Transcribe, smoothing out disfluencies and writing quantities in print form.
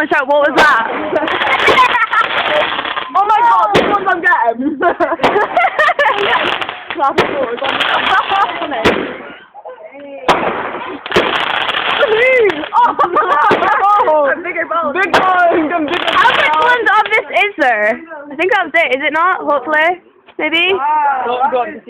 camera shot. What was that? Oh my god, this one's I'm getting. Clap it forward. Oh, bigger balls. Big balls. How much ones of this is there? I think that was it. Is it not? Hopefully. Maybe? Wow.